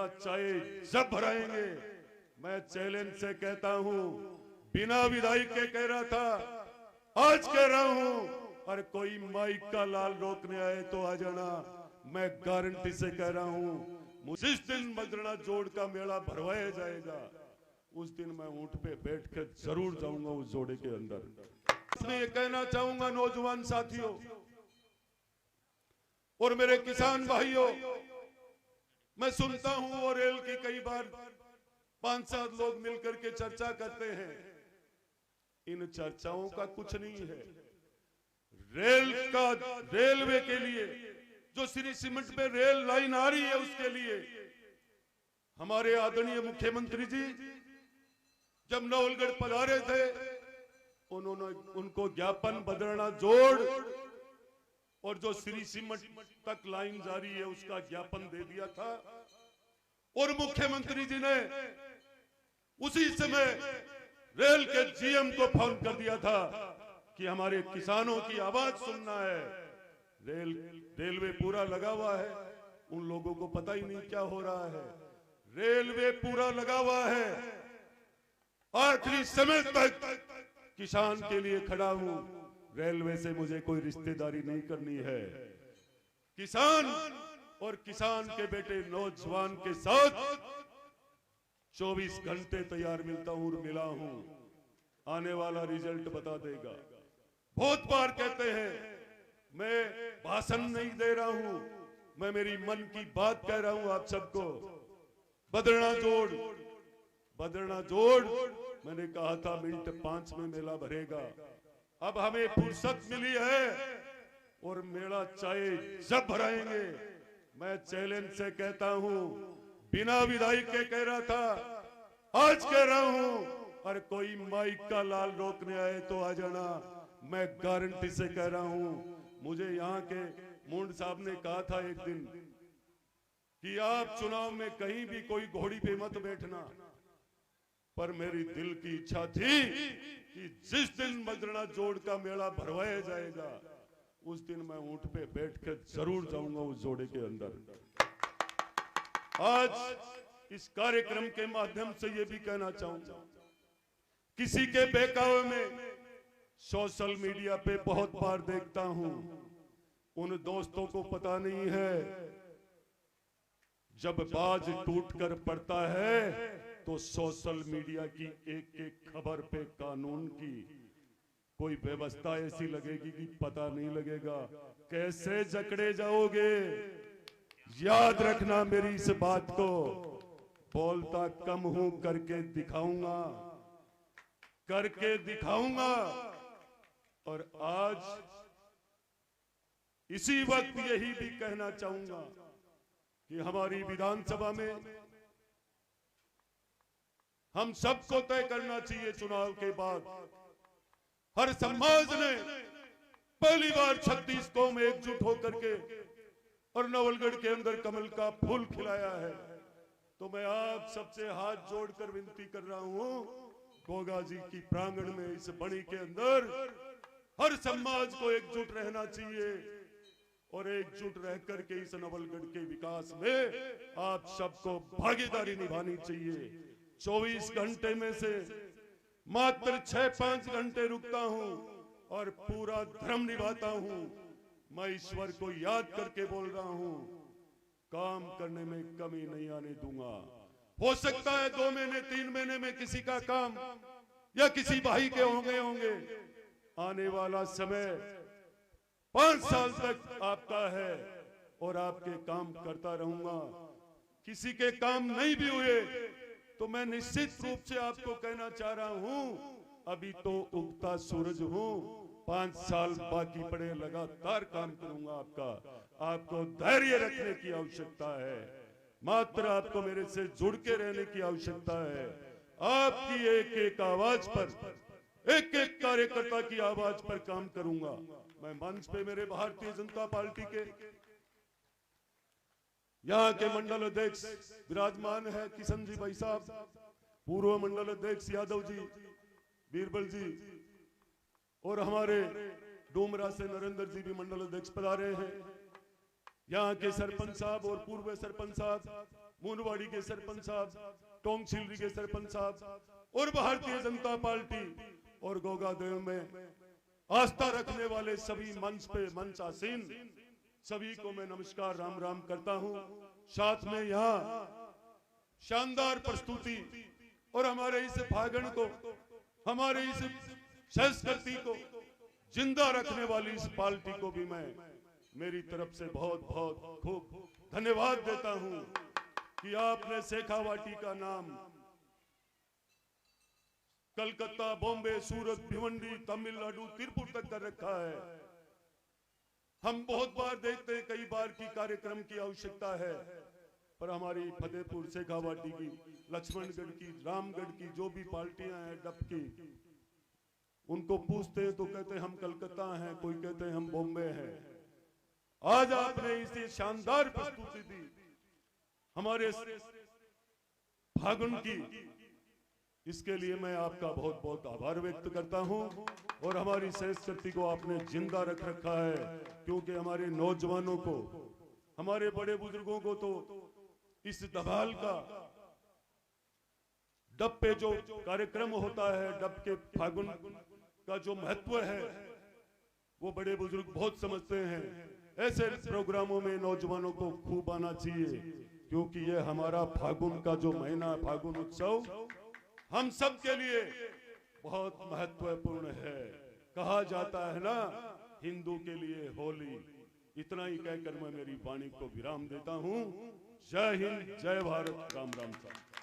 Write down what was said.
मेला चाहे जब भराएंगे। मैं चैलेंज से कहता हूं, बिना विधायक के कह रहा था, आज कह रहा हूं, और कोई माइक का लाल रोकने आए तो आ जाना। मैं गारंटी से कह रहा हूं, जिस दिन मगरना जोड़ का मेला भरवाया जाएगा उस दिन मैं ऊंट पे बैठ कर जरूर जाऊंगा उस जोड़े के अंदर। मैं ये कहना चाहूंगा नौजवान साथियों और मेरे किसान भाइयों, मैं सुनता हूं और रेल की कई बार 5-7 लोग मिलकर के चर्चा करते हैं। इन चर्चाओं का कुछ नहीं है। रेलवे के लिए जो श्री सीमेंट पे रेल लाइन आ रही है, उसके लिए हमारे आदरणीय मुख्यमंत्री जी जब नवलगढ़ पधारे थे, उन्होंने उनको ज्ञापन बदरना जोड़ और जो श्री सीमेंट तक लाइन जारी है उसका ज्ञापन दे दिया था। और मुख्यमंत्री जी ने उसी समय रेल के जीएम को फोन कर दिया था कि हमारे किसानों की आवाज सुनना है। रेलवे पूरा लगा हुआ है, उन लोगों को पता ही नहीं क्या हो रहा है। रेलवे पूरा लगा हुआ है, आखिरी समय तक किसान के लिए खड़ा हूं। रेलवे से मुझे कोई रिश्तेदारी नहीं करनी है। किसान और किसान के बेटे नौजवान के साथ 24 घंटे तैयार मिलता हूं और मिला हूं। आने वाला रिजल्ट बता देगा। बहुत बार कहते हैं मैं भाषण नहीं दे रहा हूं, मैं मेरी मन की बात कह रहा हूं आप सबको। बदरना जोड़ मैंने कहा था मिनट 5 में मेला भरेगा। अब हमें फुर्सत मिली है और मेला चाहे जब भराएंगे। मैं चैलेंज से कहता हूं, बिना विधायक के कह रहा था, आज कह रहा हूं, और कोई माइक का लाल रोकने आए तो आ जाना। मैं गारंटी से कह रहा हूं। मुझे यहाँ के मुंड साहब ने कहा था एक दिन कि आप चुनाव में कहीं भी कोई घोड़ी पे मत बैठना, पर मेरी दिल की इच्छा थी कि जिस दिन मगरना जोड़ का मेला भरवाया जाएगा उस दिन मैं ऊंट पे बैठकर जरूर जाऊंगा उस जोड़े के अंदर। आज इस कार्यक्रम के माध्यम से ये भी कहना चाहूंगा, किसी के बहकावे में सोशल मीडिया पे बहुत बार देखता हूं, उन दोस्तों को पता नहीं है जब बाज टूट कर पड़ता है तो सोशल मीडिया की एक एक खबर पे कानून की कोई व्यवस्था ऐसी लगेगी कि पता नहीं लगेगा। कैसे जकड़े जाओगे, याद रखना मेरी इस बात को। बोलता कम हूं, करके दिखाऊंगा। और आज इसी वक्त यही भी कहना चाहूंगा कि हमारी विधानसभा में हम सबको तय करना चाहिए, चुनाव के बाद हर समाज ने पहली बार 36 कौम एकजुट होकर के और नवलगढ़ के अंदर कमल का फूल खिलाया है। तो मैं आप सबसे हाथ जोड़कर विनती कर रहा हूं, गोगा जी की प्रांगण में इस बड़ी के अंदर हर समाज को एकजुट रहना चाहिए और एकजुट रह करके इस नवलगढ़ के विकास में आप सबको भागीदारी निभानी चाहिए। 24 घंटे में से मात्र 6-5 घंटे रुकता हूं और पूरा धर्म निभाता हूं। मैं ईश्वर को याद करके बोल रहा हूं, काम करने में कमी नहीं आने दूंगा। हो सकता है 2 महीने 3 महीने में किसी का काम या किसी भाई के होंगे। आने वाला समय 5 साल तक आपका है और आपके काम करता रहूंगा। किसी के काम नहीं भी हुए तो मैं निश्चित रूप से आपको कहना चाह रहा हूं, अभी तो उगता सूरज हूं, 5 साल बाकी पड़े, लगातार काम करूंगा। आपको धैर्य रखने की आवश्यकता है, मात्र आपको मेरे से जुड़ के रहने की आवश्यकता है। आपकी एक एक आवाज पर, एक एक कार्यकर्ता की आवाज पर काम करूंगा। मैं मंच पे मेरे भारतीय जनता पार्टी के यहाँ के मंडल अध्यक्ष विराजमान है, किशन जी भाई साहब, पूर्व मंडल अध्यक्ष यादव जी, बीरबल जी, और हमारे डूमरा से नरेंद्र जी भी मंडल अध्यक्ष पधारे हैं। यहाँ के सरपंच साहब और पूर्व सरपंच साहब मुनवाड़ी के सरपंच साहब, टोंगसिलरी के सरपंच साहब और भारतीय जनता पार्टी और गोगादेव में आस्था रखने वाले सभी मंच पे मंच आसीन सभी को मैं नमस्कार राम राम करता हूं। साथ में यहाँ शानदार प्रस्तुति और हमारे इस फागण को, हमारे इस संस्कृति को जिंदा रखने वाली इस पार्टी को भी मैं मेरी तरफ से बहुत बहुत खूब धन्यवाद देता हूं कि आपने शेखावाटी का नाम कलकत्ता, बॉम्बे, सूरत, भिवंडी, तमिलनाडु, त्रिपुर तक कर रखा है। हम बहुत बार देखते हैं, कई बार की कार्यक्रम की आवश्यकता है, पर हमारी फतेहपुर, शेखावाटी की, लक्ष्मणगढ़ की, रामगढ़ की जो भी पार्टियां हैं डप की, उनको पूछते हैं तो कहते हैं हम कलकत्ता हैं, कोई कहते हैं हम बॉम्बे हैं। आज आपने इसे शानदार प्रस्तुति दी हमारे फागुन की, इसके लिए मैं आपका बहुत बहुत आभार व्यक्त करता हूं। और हमारी संस्कृति को आपने जिंदा रख रखा है, क्योंकि हमारे नौजवानों को, हमारे बड़े बुजुर्गों को तो इस धमाल का डब पे जो कार्यक्रम होता है, डब के फागुन का जो महत्व है वो बड़े बुजुर्ग बहुत समझते हैं। ऐसे प्रोग्रामों में नौजवानों को खूब आना चाहिए, क्योंकि ये हमारा फागुन का जो महीना, फागुन उत्सव हम सब के लिए बहुत महत्वपूर्ण है। कहा जाता है ना, हिंदू के लिए होली। इतना ही कहकर मैं मेरी वाणी को विराम देता हूं। जय हिंद, जय भारत, राम राम साहब।